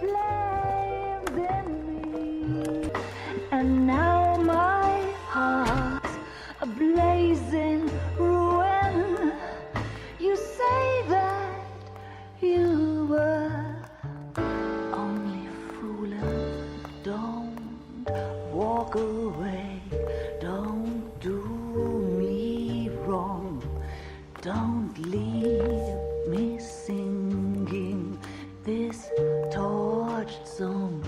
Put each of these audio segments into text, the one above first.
flames in me, and now my heart's a blazing ruin. You say that you were only fooling. Don't walk away. Don't do me wrong. Don't leave me singing this torched song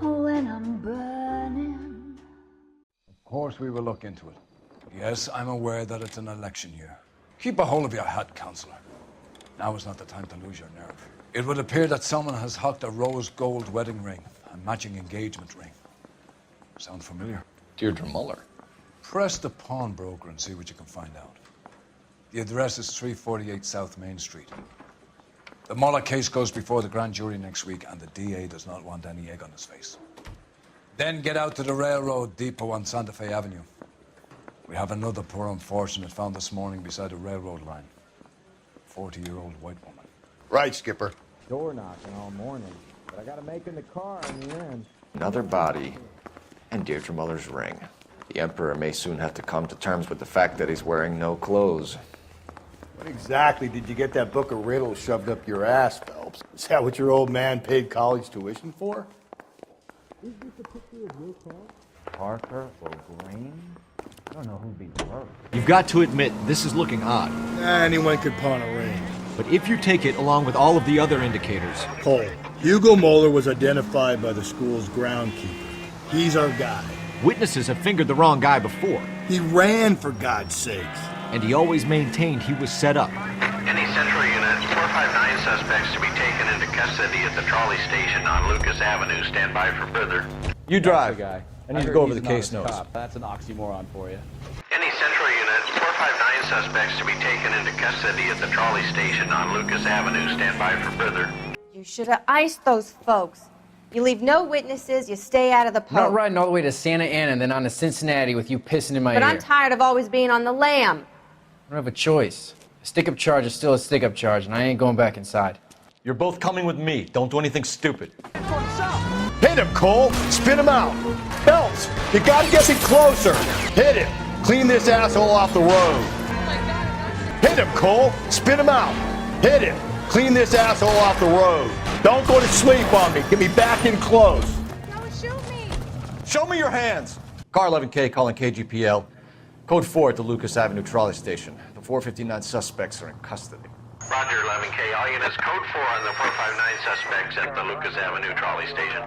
when I'm burning. Of course we will look into it. Yes, I'm aware that it's an election year. Keep a hold of your hat, Councillor. Now is not the time to lose your nerve. It would appear that someone has hocked a rose gold wedding ring, a matching engagement ring. Sound familiar? Deirdre Muller. Press the pawnbroker and see what you can find out. The address is 348 South Main Street. The Muller case goes before the grand jury next week, and the DA does not want any egg on his face. Then get out to the railroad depot on Santa Fe Avenue. We have another poor unfortunate found this morning beside a railroad line. 40-year-old white woman. Right, Skipper. Door knocking all morning, but I gotta make in the car in the end. Another body, and Deirdre Muller's ring. The Emperor may soon have to come to terms with the fact that he's wearing no clothes. What exactly did you get that book of riddles shoved up your ass, Phelps? Is that what your old man paid college tuition for? Is this a picture of your car? Parker or Green? I don't know who'd be first. You've got to admit, this is looking odd. Anyone could pawn a ring. But if you take it along with all of the other indicators... Cole, Hugo Moeller was identified by the school's groundkeeper. He's our guy. Witnesses have fingered the wrong guy before. He ran, for God's sakes. And he always maintained he was set up. Any Central Unit, 459 suspects to be taken into custody at the trolley station on Lucas Avenue. Stand by for further. You drive. Guy. I need to go over the case notes. That's an oxymoron for you. Any Central Unit, 459 suspects to be taken into custody at the trolley station on Lucas Avenue. Stand by for further. You should have iced those folks. You leave no witnesses, you stay out of the I'm poke. not riding all the way to Santa Ana and then on to Cincinnati with you pissing in my ear. But I'm tired of always being on the lam. I don't have a choice. A stick-up charge is still a stick-up charge, and I ain't going back inside. You're both coming with me. Don't do anything stupid. Hit him, Cole. Spin him out. Phelps, you gotta get me closer. Hit him. Clean this asshole off the road. Hit him, Cole. Spin him out. Hit him. Clean this asshole off the road. Don't go to sleep on me. Get me back in close. Don't shoot me. Show me your hands. Car 11K calling KGPL. Code 4 at the Lucas Avenue trolley station. The 459 suspects are in custody. Roger, 11K. All units, code 4 on the 459 suspects at the Lucas Avenue trolley station.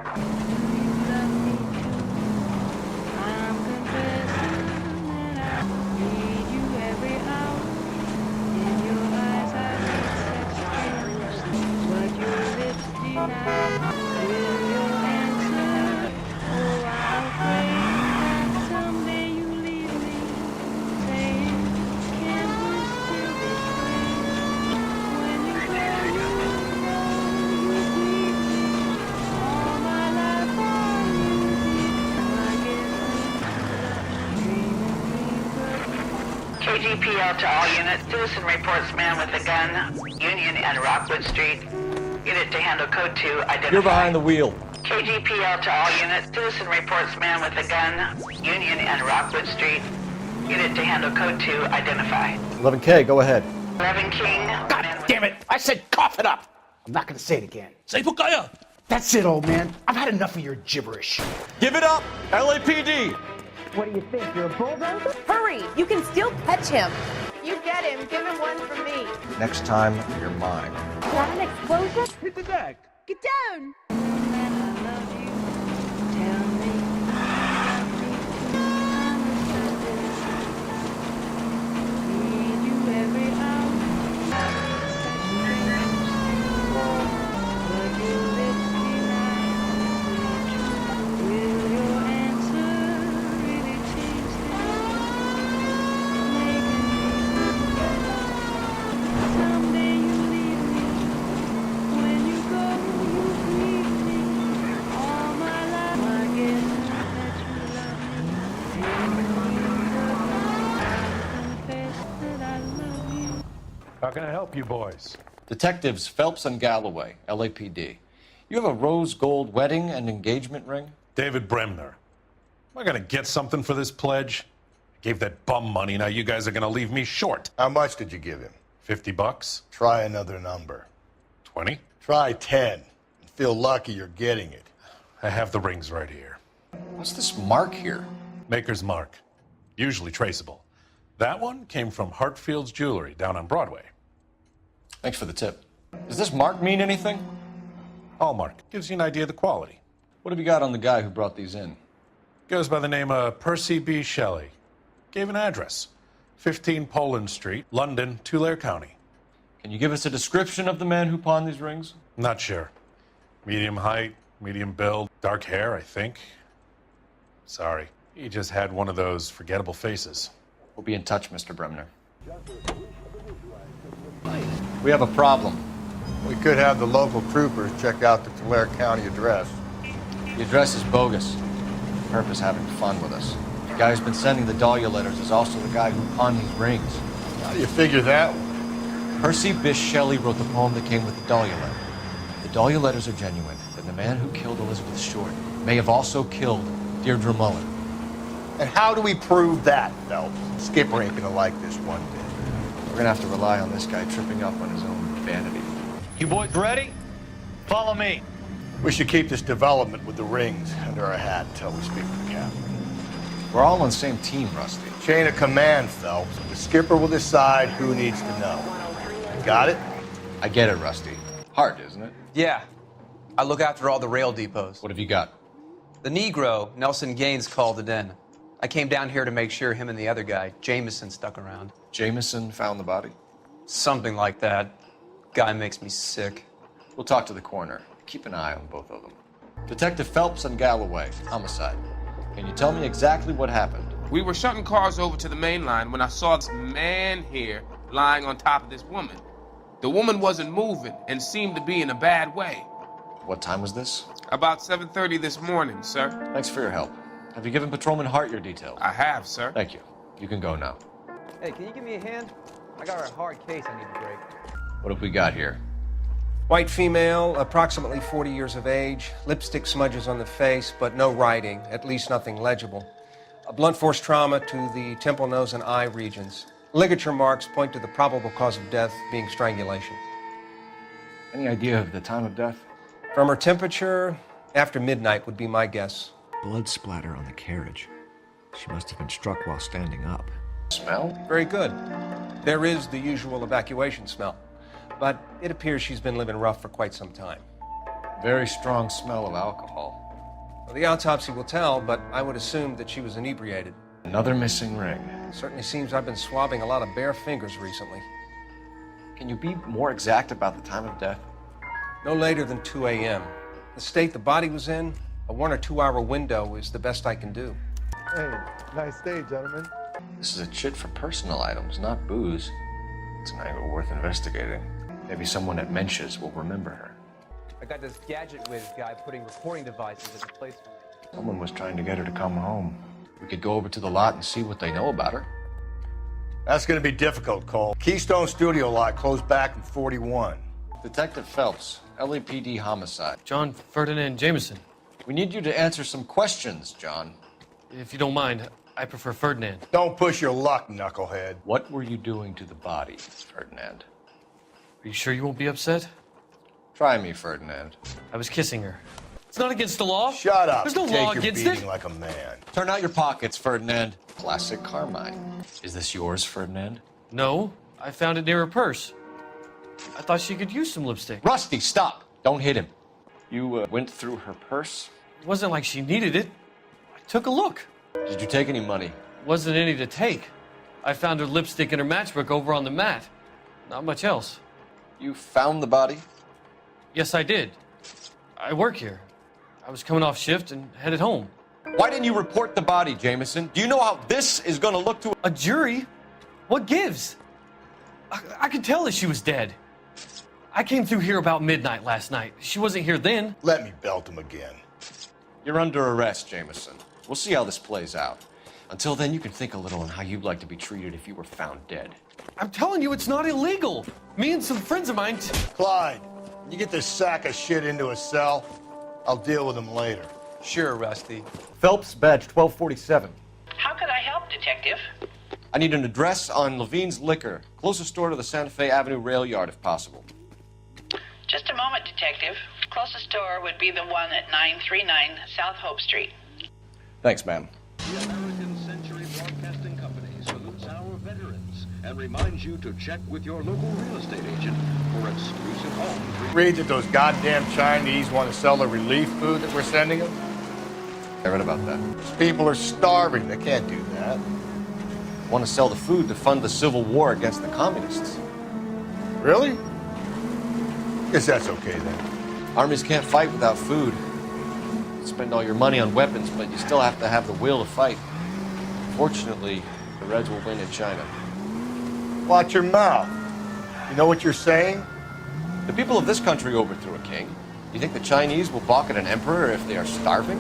KGPL to all units. Citizen reports man with a gun, Union and Rockwood Street. Unit to handle code 2, identify. You're behind the wheel. KGPL to all units. Citizen reports man with a gun, Union and Rockwood Street. Unit to handle code 2, identify. 11K, go ahead. 11 King. God damn it! I said cough it up! I'm not gonna say it again. Say Pukaya! That's it, old man. I've had enough of your gibberish. Give it up! LAPD! What do you think? You're a bulldozer? Hurry, you can still catch him. You get him, give him one for me. Next time, you're mine. Got an explosion? Hit the deck. Get down. How can I help you boys? Detectives Phelps and Galloway, LAPD. You have a rose gold wedding and engagement ring? David Bremner. Am I gonna get something for this pledge? I gave that bum money, now you guys are gonna leave me short. How much did you give him? $50? Try another number. 20? Try 10. And feel lucky you're getting it. I have the rings right here. What's this mark here? Maker's mark. Usually traceable. That one came from Hartfield's Jewelry down on Broadway. Thanks for the tip. Does this mark mean anything? Hallmark. Gives you an idea of the quality. What have you got on the guy who brought these in? Goes by the name of Percy B. Shelley. Gave an address. 15 Poland Street, London, Tulare County. Can you give us a description of the man who pawned these rings? Not sure. Medium height, medium build, dark hair, I think. Sorry. He just had one of those forgettable faces. We'll be in touch, Mr. Bremner. We have a problem. We could have the local troopers check out the Tulare County address. The address is bogus. Perp is having fun with us. The guy who's been sending the Dahlia letters is also the guy who pawned these rings. How do you figure that one? Percy Bysshe Shelley wrote the poem that came with the Dahlia letter. If the Dahlia letters are genuine, then the man who killed Elizabeth Short may have also killed Deirdre Mullen. And how do we prove that, Phelps? Skipper ain't gonna like this one bit. We're gonna have to rely on this guy tripping up on his own vanity. You boys ready? Follow me. We should keep this development with the rings under our hat until we speak with the captain. We're all on the same team, Rusty. Chain of command, Phelps. The skipper will decide who needs to know. Got it? I get it, Rusty. Hard, isn't it? Yeah. I look after all the rail depots. What have you got? The Negro, Nelson Gaines, called it in. I came down here to make sure him and the other guy, Jameson, stuck around. Jameson found the body? Something like that. Guy makes me sick. We'll talk to the coroner. Keep an eye on both of them. Detective Phelps and Galloway, homicide. Can you tell me exactly what happened? We were shutting cars over to the main line when I saw this man here lying on top of this woman. The woman wasn't moving and seemed to be in a bad way. What time was this? About 7:30 this morning, sir. Thanks for your help. Have you given Patrolman Hart your details? I have, sir. Thank you. You can go now. Hey, can you give me a hand? I got a hard case I need to break. What have we got here? White female, approximately 40 years of age, lipstick smudges on the face, but no writing, at least nothing legible. A blunt force trauma to the temple, nose, and eye regions. Ligature marks point to the probable cause of death being strangulation. Any idea of the time of death? From her temperature, after midnight would be my guess. Blood splatter on the carriage. She must have been struck while standing up. Smell? Very good. There is the usual evacuation smell, but it appears she's been living rough for quite some time. Very strong smell of alcohol. Well, the autopsy will tell, but I would assume that she was inebriated. Another missing ring. Certainly seems I've been swabbing a lot of bare fingers recently. Can you be more exact about the time of death? No later than 2 a.m. The state the body was in, a 1 or 2 hour window is the best I can do. Hey, nice day, gentlemen. This is a chit for personal items, not booze. It's an angle worth investigating. Maybe someone at Mensch's will remember her. I got this gadget whiz guy putting recording devices at the place for me. Someone was trying to get her to come home. We could go over to the lot and see what they know about her. That's gonna be difficult, Cole. Keystone Studio lot closed back in 41. Detective Phelps, LAPD homicide. John Ferdinand Jameson. We need you to answer some questions, John. If you don't mind, I prefer Ferdinand. Don't push your luck, knucklehead. What were you doing to the body, Ferdinand? Are you sure you won't be upset? Try me, Ferdinand. I was kissing her. It's not against the law. Shut up. There's no Take law your against beating it. like a man. Turn out your pockets, Ferdinand. Classic Carmine. Is this yours, Ferdinand? No, I found it near her purse. I thought she could use some lipstick. Rusty, stop! Don't hit him. You went through her purse? It wasn't like she needed it. I took a look. Did you take any money? Wasn't any to take. I found her lipstick and her matchbook over on the mat. Not much else. You found the body? Yes, I did. I work here. I was coming off shift and headed home. Why didn't you report the body, Jameson? Do you know how this is going to look to a jury? What gives? I could tell that she was dead. I came through here about midnight last night. She wasn't here then. Let me belt him again. You're under arrest, Jameson. We'll see how this plays out. Until then, you can think a little on how you'd like to be treated if you were found dead. I'm telling you, it's not illegal. Me and some friends of mine... Clyde, You get this sack of shit into a cell, I'll deal with him later. Sure, Rusty. Phelps, badge 1247. How could I help, Detective? I need an address on Levine's Liquor, closest store to the Santa Fe Avenue rail yard, if possible. Just a moment, Detective. Closest store would be the one at 939 South Hope Street. Thanks, ma'am. The American Century Broadcasting Company salutes our veterans and reminds you to check with your local real estate agent for exclusive homes. Read that those goddamn Chinese want to sell the relief food that we're sending them? I read about that. These people are starving. They can't do that. Want to sell the food to fund the civil war against the communists. Really? Guess that's okay then. Armies can't fight without food. You spend all your money on weapons, but you still have to have the will to fight. Fortunately, the Reds will win in China. Watch your mouth. You know what you're saying? The people of this country overthrew a king. You think the Chinese will balk at an emperor if they are starving?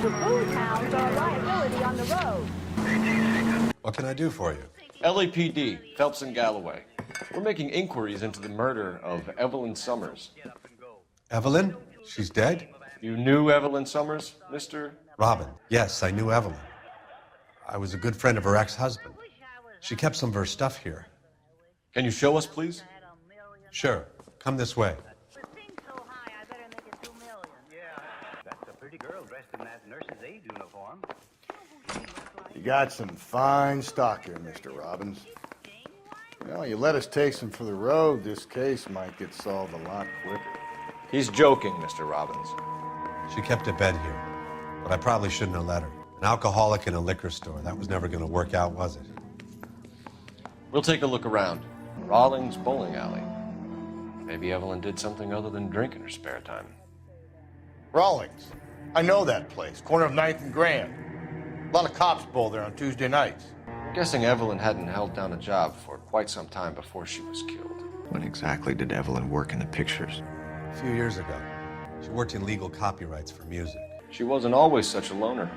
The food hounds are a liability on the road. What can I do for you? LAPD, Phelps and Galloway. We're making inquiries into the murder of Evelyn Summers. Evelyn? She's dead? You knew Evelyn Summers, Mr. Robin. Yes, I knew Evelyn. I was a good friend of her ex-husband. She kept some of her stuff here. Can you show us, please? Sure. Come this way. That's a pretty girl dressed in that nurse's aide uniform. You got some fine stock here, Mr. Robbins. You know, you let us take some for the road, this case might get solved a lot quicker. He's joking, Mr. Robbins. She kept a bed here, but I probably shouldn't have let her. An alcoholic in a liquor store. That was never going to work out, was it? We'll take a look around. Rawlings Bowling Alley. Maybe Evelyn did something other than drink in her spare time. Rawlings. I know that place. Corner of 9th and Grand. A lot of cops bowl there on Tuesday nights. I'm guessing Evelyn hadn't held down a job for quite some time before she was killed. When exactly did Evelyn work in the pictures? A few years ago. She worked in legal copyrights for music. She wasn't always such a loner.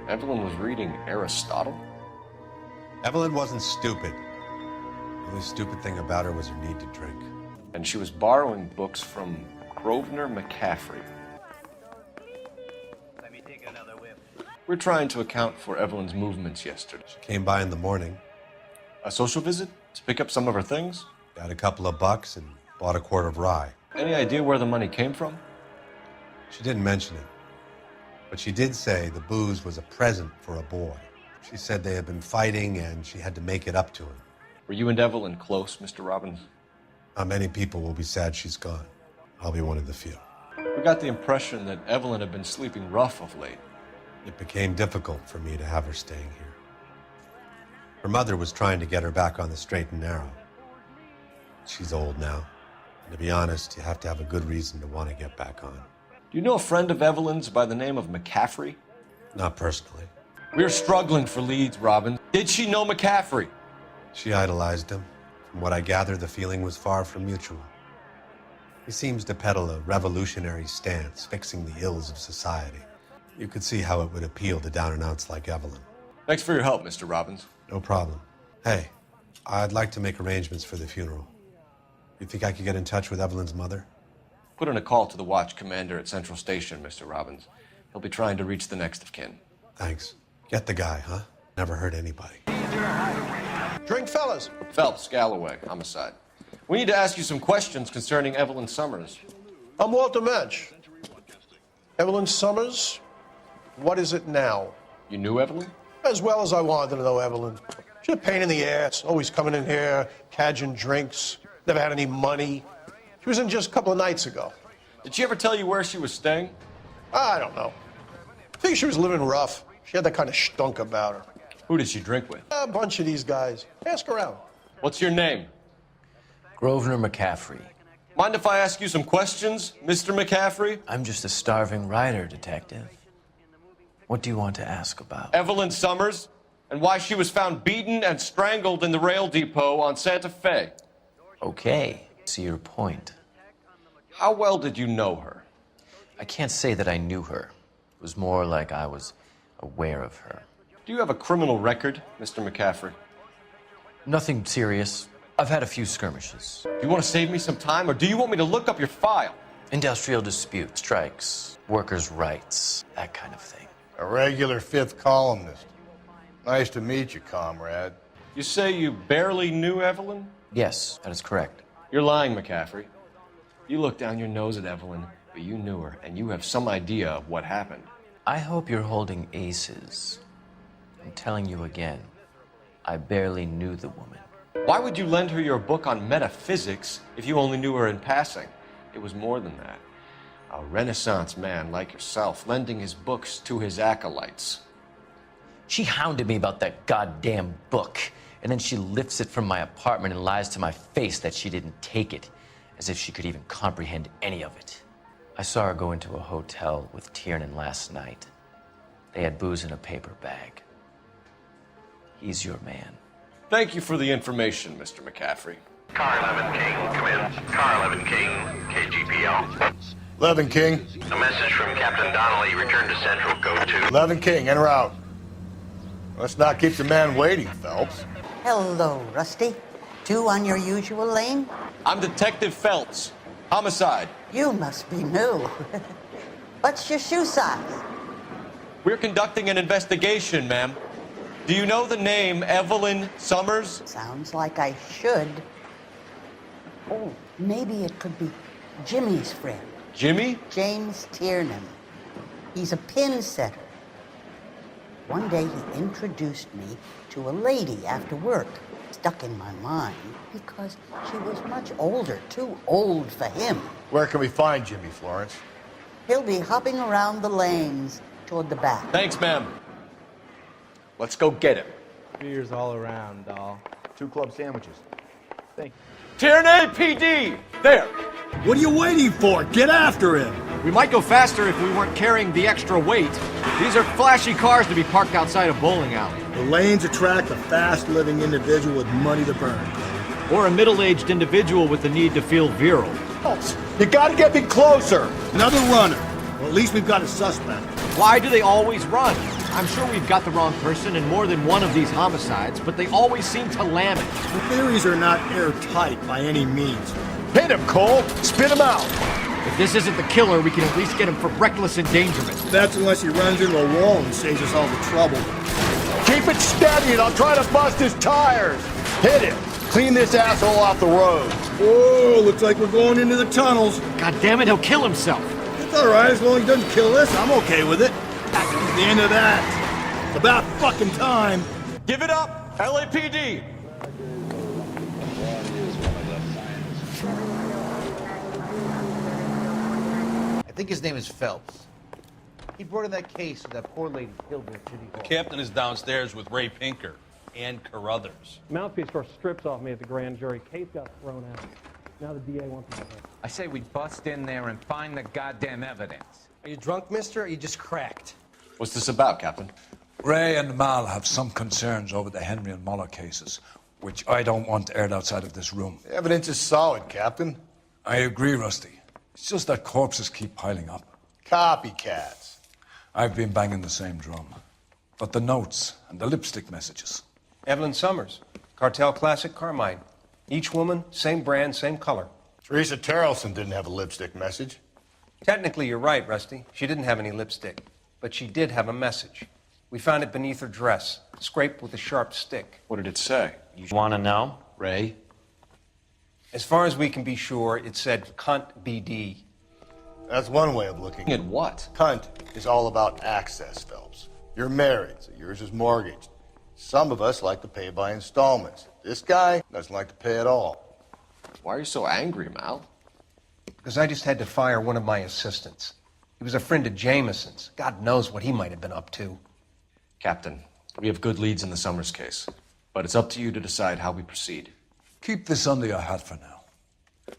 Evelyn was reading Aristotle. Evelyn wasn't stupid. The only stupid thing about her was her need to drink. And she was borrowing books from Grosvenor McCaffrey. Let me take another whip. We're trying to account for Evelyn's movements yesterday. She came by in the morning. A social visit? To pick up some of her things? Got a couple of bucks and bought a quart of rye. Any idea where the money came from? She didn't mention it. But she did say the booze was a present for a boy. She said they had been fighting and she had to make it up to him. Were you and Evelyn close, Mr. Robbins? Not many people will be sad she's gone. I'll be one of the few. We got the impression that Evelyn had been sleeping rough of late. It became difficult for me to have her staying here. Her mother was trying to get her back on the straight and narrow. She's old now. And to be honest, you have to have a good reason to want to get back on. Do you know a friend of Evelyn's by the name of McCaffrey? Not personally. We're struggling for leads, Robin. Did she know McCaffrey? She idolized him. From what I gather, the feeling was far from mutual. He seems to peddle a revolutionary stance, fixing the ills of society. You could see how it would appeal to down-and-outs like Evelyn. Thanks for your help, Mr. Robbins. No problem. Hey, I'd like to make arrangements for the funeral. You think I could get in touch with Evelyn's mother? Put in a call to the watch commander at Central Station, Mr. Robbins. He'll be trying to reach the next of kin. Thanks. Get the guy, huh? Never hurt anybody. Drink, fellas. Phelps, Galloway, homicide. We need to ask you some questions concerning Evelyn Summers. I'm Walter Mensch. Evelyn Summers, what is it now? You knew Evelyn? As well as I wanted to know Evelyn. She's a pain in the ass, always coming in here, cadging drinks, never had any money. She was in just a couple of nights ago. Did she ever tell you where she was staying? I don't know. I think she was living rough. She had that kind of stunk about her. Who did she drink with? A bunch of these guys. Ask around. What's your name? Grosvenor McCaffrey. Mind if I ask you some questions, Mr. McCaffrey? I'm just a starving writer, detective. What do you want to ask about? Evelyn Summers, and why she was found beaten and strangled in the rail depot on Santa Fe. Okay, see your point. How well did you know her? I can't say that I knew her. It was more like I was aware of her. Do you have a criminal record, Mr. McCaffrey? Nothing serious. I've had a few skirmishes. Do you want to save me some time, or do you want me to look up your file? Industrial dispute, strikes, workers' rights, that kind of thing. A regular fifth columnist. Nice to meet you, comrade. You say you barely knew Evelyn? Yes, that is correct. You're lying, McCaffrey. You looked down your nose at Evelyn, but you knew her, and you have some idea of what happened. I hope you're holding aces. I'm telling you again, I barely knew the woman. Why would you lend her your book on metaphysics if you only knew her in passing? It was more than that. A Renaissance man like yourself lending his books to his acolytes. She hounded me about that goddamn book, and then she lifts it from my apartment and lies to my face that she didn't take it, as if she could even comprehend any of it. I saw her go into a hotel with Tiernan last night. They had booze in a paper bag. He's your man. Thank you for the information, Mr. McCaffrey. Car 11 King, come in. Car 11 King, KGPL. 11 King. A message from Captain Donnelly. Return to Central, code 2. 11 King, en route. Let's not keep the man waiting, Phelps. Hello, Rusty. 2 on your usual lane? I'm Detective Phelps. Homicide. You must be new. What's your shoe size? We're conducting an investigation, ma'am. Do you know the name Evelyn Summers? Sounds like I should. Oh, maybe it could be Jimmy's friend. Jimmy? James Tiernan. He's a pin setter. One day he introduced me to a lady after work. Stuck in my mind because she was much older, too old for him. Where can we find Jimmy, Florence? He'll be hopping around the lanes toward the back. Thanks, ma'am. Let's go get him. Beers all around, doll. 2 club sandwiches. Thank you. Tierney PD! There! What are you waiting for? Get after him! We might go faster if we weren't carrying the extra weight. These are flashy cars to be parked outside a bowling alley. The lanes attract a fast-living individual with money to burn. Or a middle-aged individual with the need to feel virile. You gotta get me closer! Another runner. Well, at least we've got a suspect. Why do they always run? I'm sure we've got the wrong person in more than one of these homicides, but they always seem to lam it. The theories are not airtight by any means. Hit him, Cole! Spit him out! If this isn't the killer, we can at least get him for reckless endangerment. That's unless he runs into a wall and saves us all the trouble. Keep it steady and I'll try to bust his tires! Hit him! Clean this asshole off the road! Whoa, looks like we're going into the tunnels. God damn it, he'll kill himself. It's alright, as long as he doesn't kill us, I'm okay with it. That's the end of that. It's about fucking time. Give it up, LAPD! I think his name is Phelps. He brought in that case with that poor lady killed in City Hall. The captain is downstairs with Ray Pinker and Carruthers. Mouthpiece tore strips off me at the grand jury. Case got thrown out. Now the DA wants me to. I say we bust in there and find the goddamn evidence. Are you drunk, mister, or are you just cracked? What's this about, Captain? Ray and Mal have some concerns over the Henry and Muller cases, which I don't want aired outside of this room. The evidence is solid, Captain. I agree, Rusty. It's just that corpses keep piling up. Copycats. I've been banging the same drum. But the notes and the lipstick messages. Evelyn Summers, Cartel Classic Carmine. Each woman, same brand, same color. Teresa Terrelson didn't have a lipstick message. Technically, you're right, Rusty. She didn't have any lipstick. But she did have a message. We found it beneath her dress, scraped with a sharp stick. What did it say? You want to know? Ray? As far as we can be sure, it said cunt BD. That's one way of looking at what? Cunt is all about access, Phelps. You're married, so yours is mortgaged. Some of us like to pay by installments. This guy doesn't like to pay at all. Why are you so angry, Mal? Because I just had to fire one of my assistants. He was a friend of Jameson's. God knows what he might have been up to. Captain, we have good leads in the Summers case, but it's up to you to decide how we proceed. Keep this under your hat for now.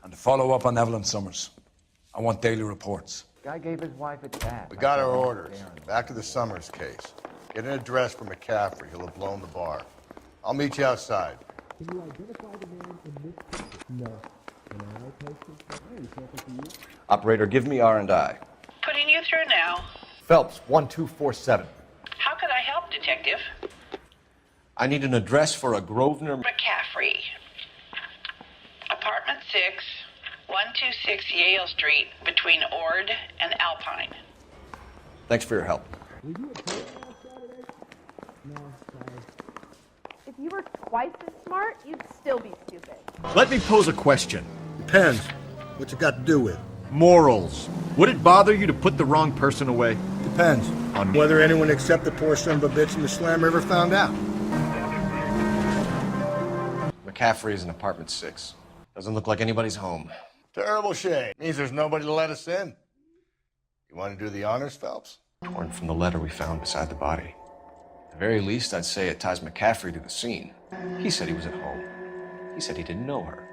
And to follow up on Evelyn Summers, I want daily reports. Guy gave his wife a tat. We got our orders. Back to the Summers case. Get an address for McCaffrey. He'll have blown the bar. I'll meet you outside. Can you identify the man in this picture? No. Can I post it? Hey, something for you? Operator, give me R&I. Putting you through now. Phelps, 1247. How can I help, Detective? I need an address for a Grosvenor... McCaffrey. Apartment 6, 126 Yale Street, between Ord and Alpine. Thanks for your help. If you were twice as smart, you'd still be stupid. Let me pose a question. Depends. What's it got to do with? Morals. Would it bother you to put the wrong person away? Depends on whether anyone except the poor son of a bitch in the slammer ever found out. McCaffrey is in apartment 6. Doesn't look like anybody's home. Terrible shame. Means there's nobody to let us in. You want to do the honors, Phelps? Torn from the letter we found beside the body. At the very least, I'd say it ties McCaffrey to the scene. He said he was at home. He said he didn't know her.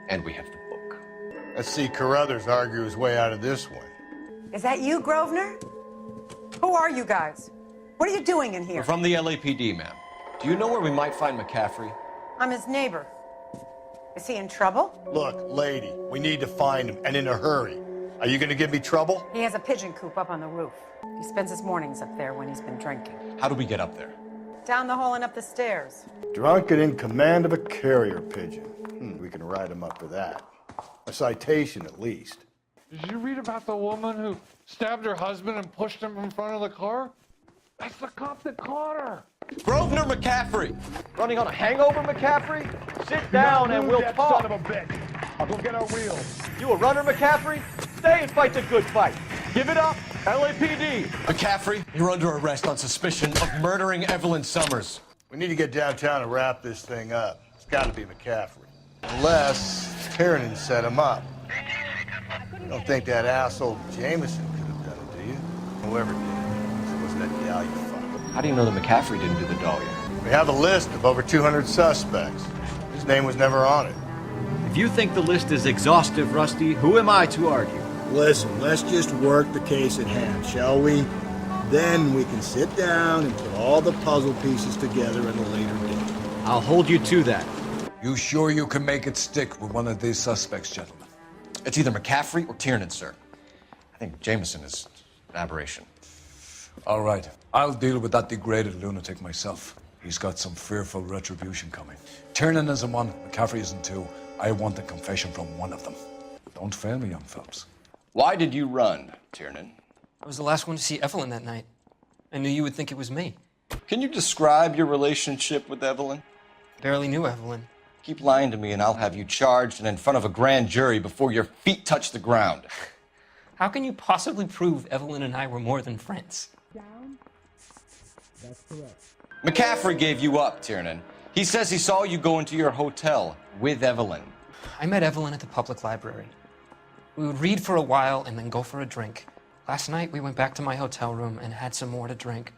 And we have the book. Let's see Carruthers argue his way out of this one. Is that you, Grosvenor? Who are you guys? What are you doing in here? We're from the LAPD, ma'am. Do you know where we might find McCaffrey? I'm his neighbor. Is he in trouble? Look, lady, we need to find him, and in a hurry. Are you going to give me trouble? He has a pigeon coop up on the roof. He spends his mornings up there when he's been drinking. How do we get up there? Down the hall and up the stairs. Drunk and in command of a carrier pigeon. We can write him up for that. A citation, at least. Did you read about the woman who stabbed her husband and pushed him in front of the car? That's the cop that caught her. Grosvenor McCaffrey! Running on a hangover, McCaffrey? Sit down and we'll talk. Son of a bitch. I'll go get our wheels. You a runner, McCaffrey? Stay and fight the good fight. Give it up, LAPD. McCaffrey, you're under arrest on suspicion of murdering Evelyn Summers. We need to get downtown and wrap this thing up. It's got to be McCaffrey. Unless Tiernan set him up. You don't think that asshole Jameson could have done it, do you? Whoever did. So was that gal you fucked. How do you know that McCaffrey didn't do the dahlia? We have a list of over 200 suspects. His name was never on it. If you think the list is exhaustive, Rusty, who am I to argue? Listen, let's just work the case at hand, shall we? Then we can sit down and put all the puzzle pieces together at a later date. I'll hold you to that. You sure you can make it stick with one of these suspects, gentlemen? It's either McCaffrey or Tiernan, sir. I think Jameson is an aberration. All right. I'll deal with that degraded lunatic myself. He's got some fearful retribution coming. Tiernan isn't one, McCaffrey isn't two. I want a confession from one of them. Don't fail me, young Phelps. Why did you run, Tiernan? I was the last one to see Evelyn that night. I knew you would think it was me. Can you describe your relationship with Evelyn? Barely knew Evelyn. Keep lying to me and I'll have you charged and in front of a grand jury before your feet touch the ground. How can you possibly prove Evelyn and I were more than friends? That's correct. McCaffrey gave you up, Tiernan. He says he saw you go into your hotel with Evelyn. I met Evelyn at the public library. We would read for a while and then go for a drink. Last night, we went back to my hotel room and had some more to drink.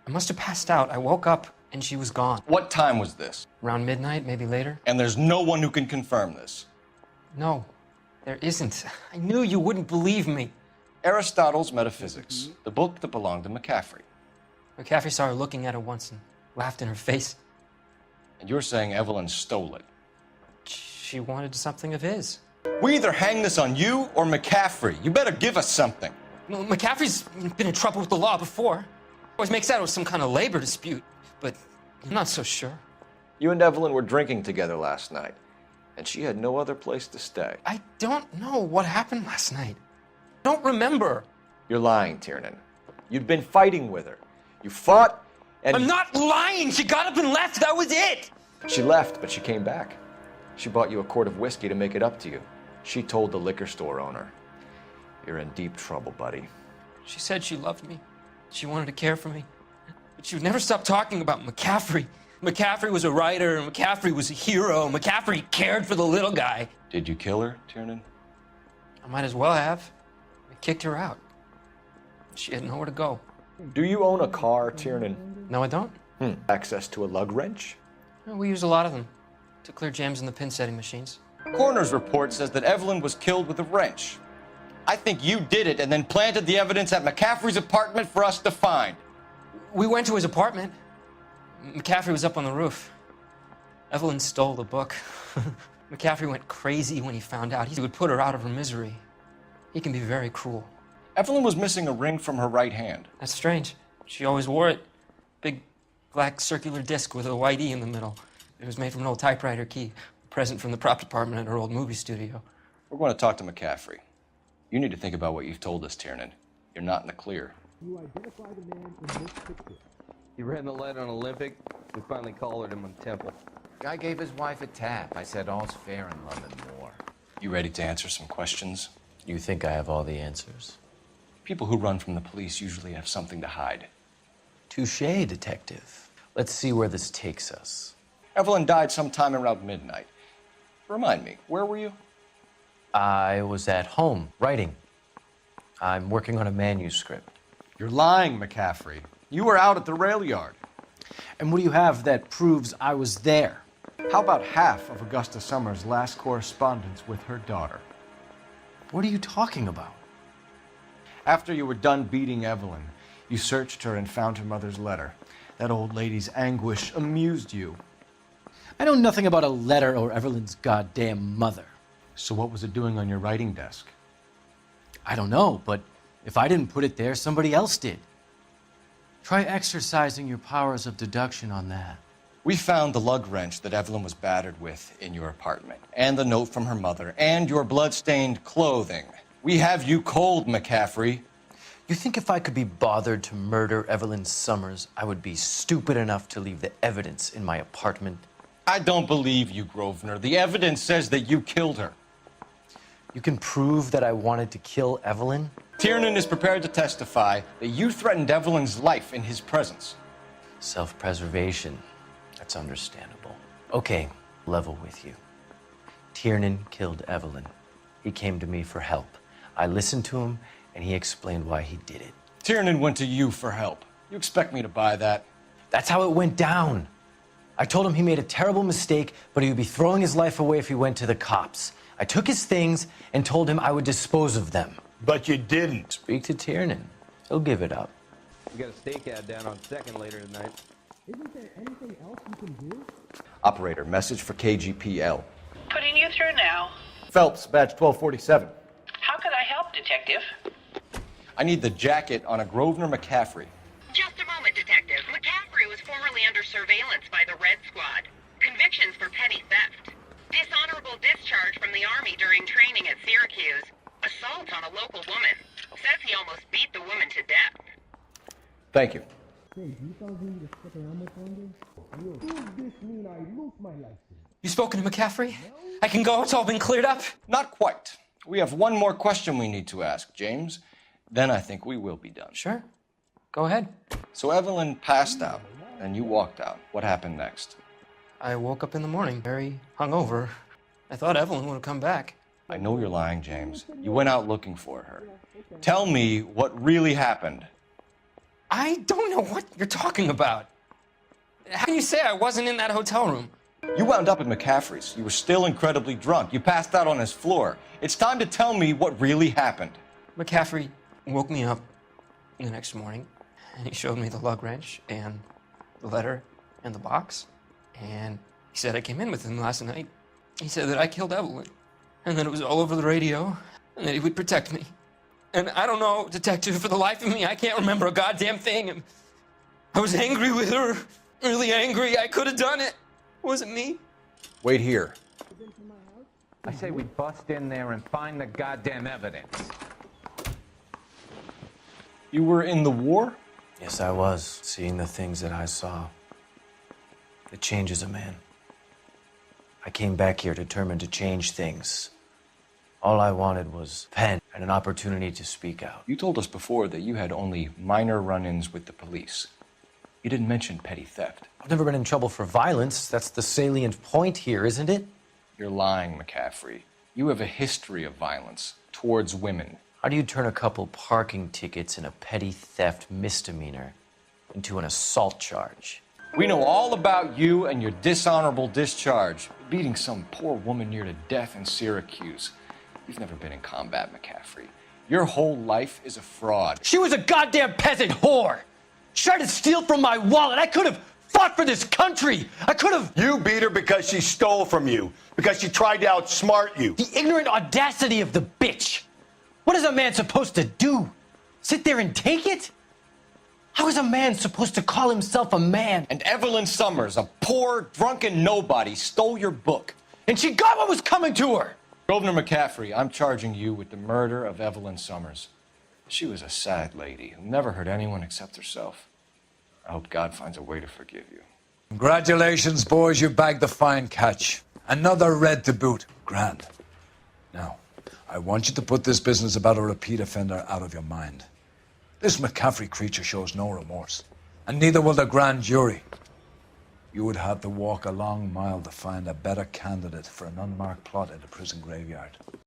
I must have passed out. I woke up and she was gone. What time was this? Around midnight, maybe later. And there's no one who can confirm this? No, there isn't. I knew you wouldn't believe me. Aristotle's Metaphysics, the book that belonged to McCaffrey. McCaffrey saw her looking at it once and laughed in her face. And you're saying Evelyn stole it? She wanted something of his. We either hang this on you or McCaffrey. You better give us something. Well, McCaffrey's been in trouble with the law before. Always makes out it was some kind of labor dispute, but I'm not so sure. You and Evelyn were drinking together last night, and she had no other place to stay. I don't know what happened last night. I don't remember. You're lying, Tiernan. You'd been fighting with her. You fought, and... I'm not lying! She got up and left, that was it! She left, but she came back. She bought you a quart of whiskey to make it up to you. She told the liquor store owner. You're in deep trouble, buddy. She said she loved me. She wanted to care for me. But she would never stop talking about McCaffrey. McCaffrey was a writer, and McCaffrey was a hero. McCaffrey cared for the little guy. Did you kill her, Tiernan? I might as well have. I kicked her out. She had nowhere to go. Do you own a car, Tiernan? No, I don't. Access to a lug wrench? We use a lot of them to clear jams in the pin setting machines. Coroner's report says that Evelyn was killed with a wrench. I think you did it and then planted the evidence at McCaffrey's apartment for us to find. We went to his apartment. McCaffrey was up on the roof. Evelyn stole the book. McCaffrey went crazy when he found out. He would put her out of her misery. He can be very cruel. Evelyn was missing a ring from her right hand. That's strange. She always wore it. Big black circular disc with a white E in the middle. It was made from an old typewriter key. present from the prop department at her old movie studio. We're going to talk to McCaffrey. You need to think about what you've told us, Tiernan. You're not in the clear. You identify the man in this picture. He ran the light on Olympic. We finally collared him on Temple. Guy gave his wife a tap. I said all's fair in love and war. You ready to answer some questions? You think I have all the answers? People who run from the police usually have something to hide. Touché, detective. Let's see where this takes us. Evelyn died sometime around midnight. Remind me, where were you? I was at home, writing. I'm working on a manuscript. You're lying, McCaffrey. You were out at the rail yard. And what do you have that proves I was there? How about half of Augusta Summers' last correspondence with her daughter? What are you talking about? After you were done beating Evelyn, you searched her and found her mother's letter. That old lady's anguish amused you. I know nothing about a letter or Evelyn's goddamn mother. So what was it doing on your writing desk? I don't know, but if I didn't put it there, somebody else did. Try exercising your powers of deduction on that. We found the lug wrench that Evelyn was battered with in your apartment, and the note from her mother, and your blood-stained clothing. We have you cold, McCaffrey. You think if I could be bothered to murder Evelyn Summers, I would be stupid enough to leave the evidence in my apartment? I don't believe you, Grosvenor. The evidence says that you killed her. You can prove that I wanted to kill Evelyn? Tiernan is prepared to testify that you threatened Evelyn's life in his presence. Self-preservation. That's understandable. Okay, level with you. Tiernan killed Evelyn. He came to me for help. I listened to him, and he explained why he did it. Tiernan went to you for help. You expect me to buy that? That's how it went down. I told him he made a terrible mistake, but he would be throwing his life away if he went to the cops. I took his things and told him I would dispose of them. But you didn't. Speak to Tiernan. He'll give it up. We got a stake ad down on 2nd later tonight. Isn't there anything else you can do? Operator, message for KGPL. Putting you through now. Phelps, badge 1247. How could I help, Detective? I need the jacket on a Grosvenor McCaffrey. Just a moment, Detective. McCaffrey was formerly under surveillance by the Red Squad. Convictions for petty theft. Dishonorable discharge from the Army during training at Syracuse. Assault on a local woman. Says he almost beat the woman to death. Thank you. Hey, do you fellas need me to stick around much longer? Will this mean I lose my license? You spoken to McCaffrey? I can go, it's all been cleared up? Not quite. We have one more question we need to ask, James. Then I think we will be done. Sure. Go ahead. So Evelyn passed out, and you walked out. What happened next? I woke up in the morning, very hungover. I thought Evelyn would have come back. I know you're lying, James. You went out looking for her. Tell me what really happened. I don't know what you're talking about. How can you say I wasn't in that hotel room? You wound up at McCaffrey's. You were still incredibly drunk. You passed out on his floor. It's time to tell me what really happened. McCaffrey woke me up the next morning, and he showed me the lug wrench and the letter and the box. And he said I came in with him last night. He said that I killed Evelyn, and that it was all over the radio, and that he would protect me. And I don't know, Detective, for the life of me, I can't remember a goddamn thing. And I was angry with her, really angry. I could have done it. It wasn't me. Wait here. I say we bust in there and find the goddamn evidence. You were in the war? Yes, I was. Seeing the things that I saw. It changes a man. I came back here determined to change things. All I wanted was a pen and an opportunity to speak out. You told us before that you had only minor run-ins with the police. You didn't mention petty theft. I've never been in trouble for violence. That's the salient point here, isn't it? You're lying, McCaffrey. You have a history of violence towards women. How do you turn a couple parking tickets and a petty theft misdemeanor into an assault charge? We know all about you and your dishonorable discharge, beating some poor woman near to death in Syracuse. You've never been in combat, McCaffrey. Your whole life is a fraud. She was a goddamn peasant whore! She tried to steal from my wallet. I could have fought for this country. I could have... You beat her because she stole from you, because she tried to outsmart you. The ignorant audacity of the bitch. What is a man supposed to do? Sit there and take it? How is a man supposed to call himself a man? And Evelyn Summers, a poor, drunken nobody, stole your book. and she got what was coming to her. Governor McCaffrey, I'm charging you with the murder of Evelyn Summers. She was a sad lady who never hurt anyone except herself. I hope God finds a way to forgive you. Congratulations, boys. You bagged the fine catch. Another red to boot. Grand. Now, I want you to put this business about a repeat offender out of your mind. This McCaffrey creature shows no remorse, and neither will the grand jury. You would have to walk a long mile to find a better candidate for an unmarked plot in the prison graveyard.